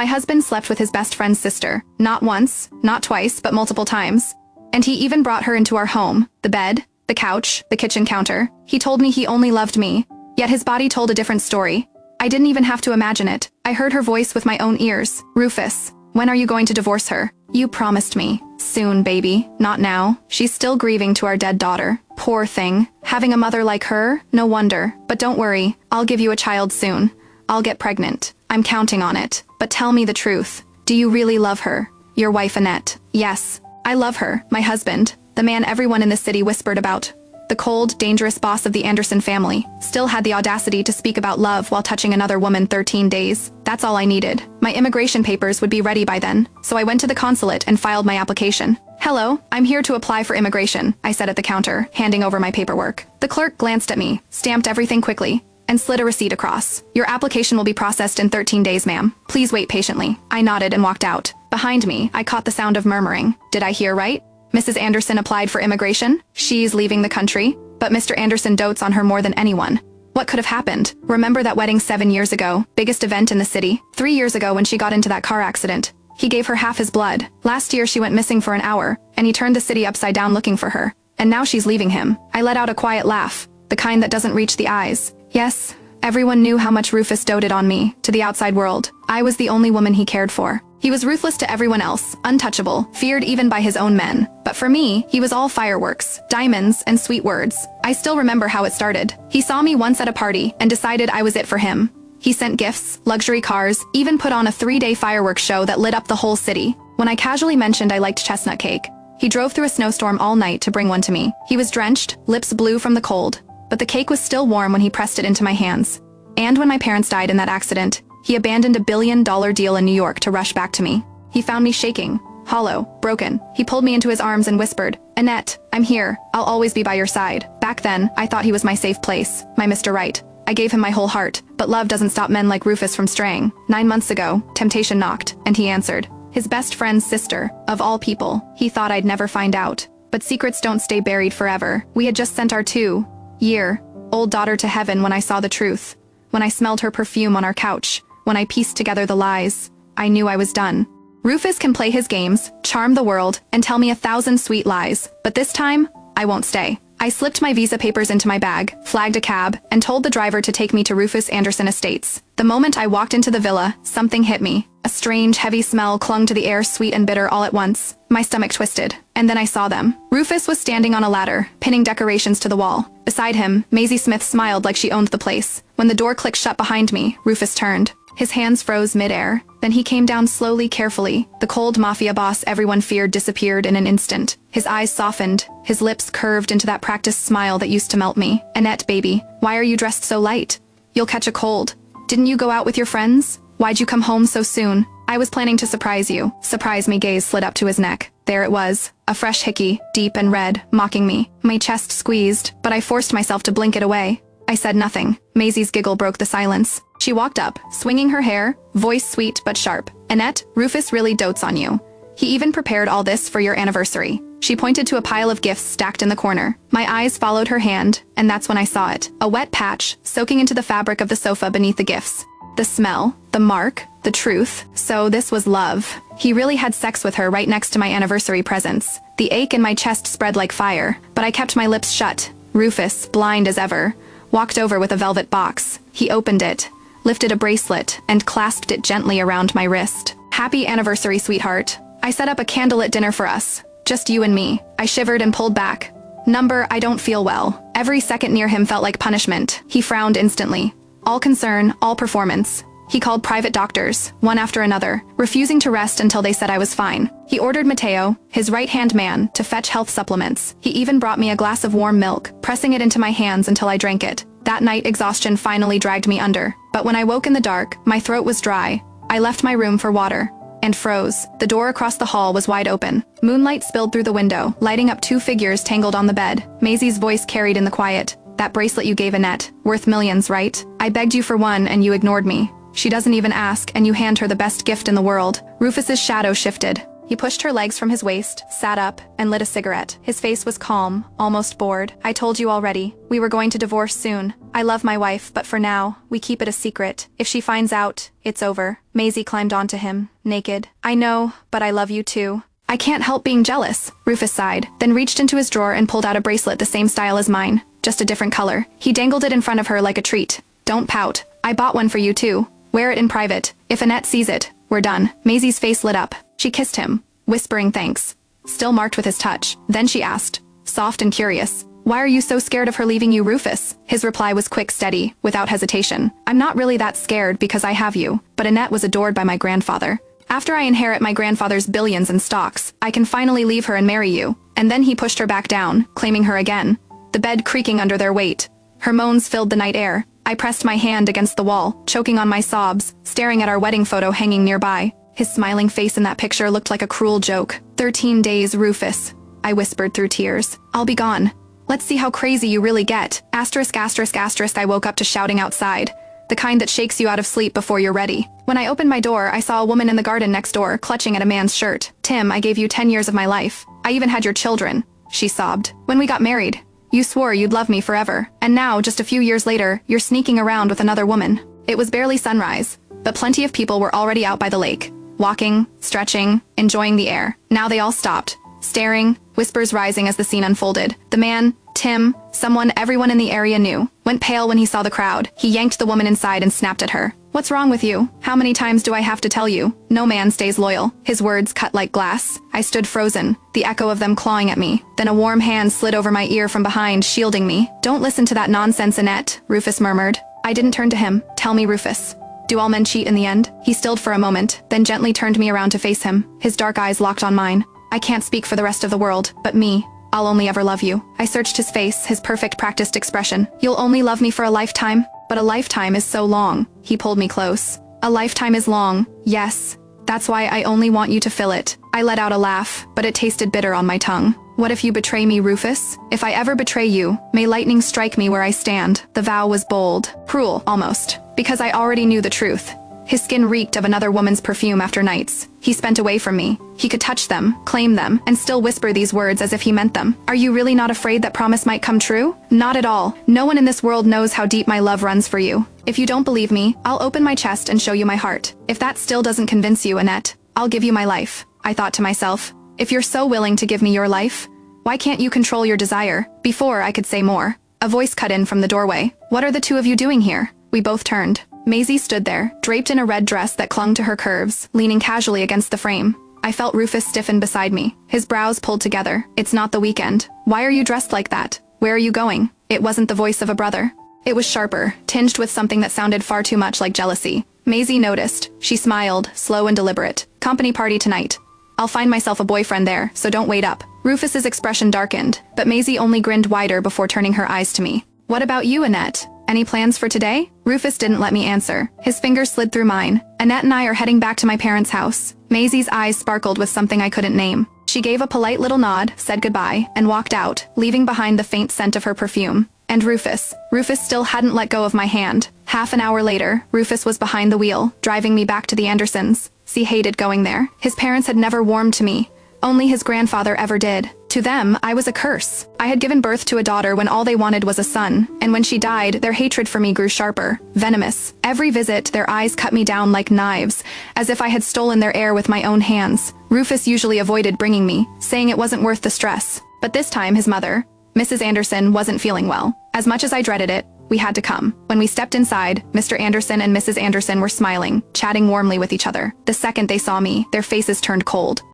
My husband slept with his best friend's sister, not once, not twice, but multiple times. And he even brought her into our home, the bed, the couch, the kitchen counter. He told me he only loved me, yet his body told a different story. I didn't even have to imagine it. I heard her voice with my own ears. Rufus, when are you going to divorce her? You promised me. Soon, baby. Not now. She's still grieving to our dead daughter. Poor thing. Having a mother like her? No wonder. But don't worry. I'll give you a child soon. I'll get pregnant. I'm counting on it. But tell me the truth. Do you really love her? Your wife Annette. Yes. I love her. My husband. The man everyone in the city whispered about. The cold, dangerous boss of the Anderson family, still had the audacity to speak about love while touching another woman 13 days. That's all I needed. My immigration papers would be ready by then, so I went to the consulate and filed my application. Hello, I'm here to apply for immigration, I said at the counter, handing over my paperwork. The clerk glanced at me, stamped everything quickly, and slid a receipt across. Your application will be processed in 13 days, ma'am. Please wait patiently. I nodded and walked out. Behind me, I caught the sound of murmuring. Did I hear right? Mrs. Anderson applied for immigration? She's leaving the country? But Mr. Anderson dotes on her more than anyone. What could have happened? Remember that wedding 7 years ago? Biggest event in the city. 3 years ago when she got into that car accident. He gave her half his blood. Last year she went missing for an hour, and he turned the city upside down looking for her. And now she's leaving him. I let out a quiet laugh, the kind that doesn't reach the eyes. Yes, everyone knew how much Rufus doted on me, to the outside world. I was the only woman he cared for. He was ruthless to everyone else, untouchable, feared even by his own men. But for me, he was all fireworks, diamonds, and sweet words. I still remember how it started. He saw me once at a party and decided I was it for him. He sent gifts, luxury cars, even put on a 3-day fireworks show that lit up the whole city. When I casually mentioned I liked chestnut cake, he drove through a snowstorm all night to bring one to me. He was drenched, lips blue from the cold, but the cake was still warm when he pressed it into my hands. And when my parents died in that accident, he abandoned $1 billion deal in New York to rush back to me. He found me shaking, hollow, broken. He pulled me into his arms and whispered, Annette, I'm here. I'll always be by your side. Back then, I thought he was my safe place, my Mr. Right. I gave him my whole heart, but love doesn't stop men like Rufus from straying. 9 months ago, temptation knocked, and he answered. His best friend's sister, of all people. He thought I'd never find out. But secrets don't stay buried forever. We had just sent our 2-year-old daughter to heaven when I saw the truth. When I smelled her perfume on our couch. When I pieced together the lies, I knew I was done. Rufus can play his games, charm the world, and tell me 1,000 sweet lies, but this time, I won't stay. I slipped my visa papers into my bag, flagged a cab, and told the driver to take me to Rufus Anderson Estates. The moment I walked into the villa, something hit me. A strange, heavy smell clung to the air, sweet and bitter all at once. My stomach twisted, and then I saw them. Rufus was standing on a ladder, pinning decorations to the wall. Beside him, Maisie Smith smiled like she owned the place. When the door clicked shut behind me, Rufus turned. His hands froze mid-air. Then he came down slowly, carefully. The cold mafia boss everyone feared disappeared in an instant. His eyes softened, his lips curved into that practiced smile that used to melt me. Annette, baby, why are you dressed so light? You'll catch a cold. Didn't you go out with your friends? Why'd you come home so soon? I was planning to surprise you. Surprise me gaze slid up to his neck. There it was, a fresh hickey, deep and red, mocking me. My chest squeezed, but I forced myself to blink it away. I said nothing. Maisie's giggle broke the silence. She walked up, swinging her hair, voice sweet but sharp. Annette, Rufus really dotes on you. He even prepared all this for your anniversary. She pointed to a pile of gifts stacked in the corner. My eyes followed her hand, and that's when I saw it. A wet patch, soaking into the fabric of the sofa beneath the gifts. The smell, the mark, the truth. So this was love. He really had sex with her right next to my anniversary presents. The ache in my chest spread like fire, but I kept my lips shut. Rufus, blind as ever, walked over with a velvet box. He opened it, lifted a bracelet, and clasped it gently around my wrist. Happy anniversary, sweetheart. I set up a candlelit dinner for us. Just you and me. I shivered and pulled back. Number, I don't feel well. Every second near him felt like punishment. He frowned instantly. All concern, all performance. He called private doctors, one after another, refusing to rest until they said I was fine. He ordered Mateo, his right-hand man, to fetch health supplements. He even brought me a glass of warm milk, pressing it into my hands until I drank it. That night, exhaustion finally dragged me under. But when I woke in the dark, my throat was dry. I left my room for water. And froze. The door across the hall was wide open. Moonlight spilled through the window, lighting up 2 figures tangled on the bed. Maisie's voice carried in the quiet. That bracelet you gave Annette, worth millions, right? I begged you for one and you ignored me. She doesn't even ask, and you hand her the best gift in the world. Rufus's shadow shifted. He pushed her legs from his waist, sat up, and lit a cigarette. His face was calm, almost bored. I told you already. We were going to divorce soon. I love my wife, but for now, we keep it a secret. If she finds out, it's over. Maisie climbed onto him, naked. I know, but I love you too. I can't help being jealous, Rufus sighed, then reached into his drawer and pulled out a bracelet the same style as mine, just a different color. He dangled it in front of her like a treat. Don't pout. I bought one for you too. Wear it in private. If Annette sees it, we're done. Maisie's face lit up. She kissed him, whispering thanks, still marked with his touch. Then she asked, soft and curious, why are you so scared of her leaving you, Rufus? His reply was quick, steady, without hesitation. I'm not really that scared because I have you, but Annette was adored by my grandfather. After I inherit my grandfather's billions in stocks, I can finally leave her and marry you. And then he pushed her back down, claiming her again, the bed creaking under their weight. Her moans filled the night air. I pressed my hand against the wall, choking on my sobs, staring at our wedding photo hanging nearby. His smiling face in that picture looked like a cruel joke. 13 days, Rufus, I whispered through tears. I'll be gone. Let's see how crazy you really get. Asterisk, asterisk, asterisk, I woke up to shouting outside. The kind that shakes you out of sleep before you're ready. When I opened my door, I saw a woman in the garden next door, clutching at a man's shirt. Tim, I gave you 10 years of my life. I even had your children, she sobbed. When we got married, you swore you'd love me forever. And now, just a few years later, you're sneaking around with another woman. It was barely sunrise, but plenty of people were already out by the lake, walking, stretching, enjoying the air. Now they all stopped, staring, whispers rising as the scene unfolded. The man, Tim, someone everyone in the area knew, went pale when he saw the crowd. He yanked the woman inside and snapped at her. What's wrong with you? How many times do I have to tell you? No man stays loyal. His words cut like glass. I stood frozen, the echo of them clawing at me. Then a warm hand slid over my ear from behind, shielding me. Don't listen to that nonsense, Annette, Rufus murmured. I didn't turn to him. Tell me, Rufus. Do all men cheat in the end? He stilled for a moment, then gently turned me around to face him. His dark eyes locked on mine. I can't speak for the rest of the world, but me. I'll only ever love you. I searched his face, his perfect practiced expression. You'll only love me for a lifetime? But a lifetime is so long. He pulled me close. A lifetime is long, yes. That's why I only want you to fill it. I let out a laugh, but it tasted bitter on my tongue. What if you betray me, Rufus? If I ever betray you, may lightning strike me where I stand. The vow was bold, cruel, almost, because I already knew the truth. His skin reeked of another woman's perfume after nights he spent away from me. He could touch them, claim them, and still whisper these words as if he meant them. Are you really not afraid that promise might come true? Not at all. No one in this world knows how deep my love runs for you. If you don't believe me, I'll open my chest and show you my heart. If that still doesn't convince you, Annette, I'll give you my life. I thought to myself, if you're so willing to give me your life, why can't you control your desire? Before I could say more, a voice cut in from the doorway. What are the two of you doing here? We both turned. Maisie stood there, draped in a red dress that clung to her curves, leaning casually against the frame. I felt Rufus stiffen beside me, his brows pulled together. It's not the weekend. Why are you dressed like that? Where are you going? It wasn't the voice of a brother. It was sharper, tinged with something that sounded far too much like jealousy. Maisie noticed. She smiled, slow and deliberate. Company party tonight. I'll find myself a boyfriend there, so don't wait up. Rufus's expression darkened, but Maisie only grinned wider before turning her eyes to me. What about you, Annette? Any plans for today? Rufus didn't let me answer. His fingers slid through mine. Annette and I are heading back to my parents' house. Maisie's eyes sparkled with something I couldn't name. She gave a polite little nod, said goodbye, and walked out, leaving behind the faint scent of her perfume. And Rufus still hadn't let go of my hand. Half an hour later, Rufus was behind the wheel, driving me back to the Andersons. He hated going there. His parents had never warmed to me. Only his grandfather ever did. To them, I was a curse. I had given birth to a daughter when all they wanted was a son, and when she died, their hatred for me grew sharper, venomous. Every visit, their eyes cut me down like knives, as if I had stolen their air with my own hands. Rufus usually avoided bringing me, saying it wasn't worth the stress. But this time, his mother, Mrs. Anderson, wasn't feeling well. As much as I dreaded it, we had to come. When we stepped inside, Mr. Anderson and Mrs. Anderson were smiling, chatting warmly with each other. The second they saw me, their faces turned cold.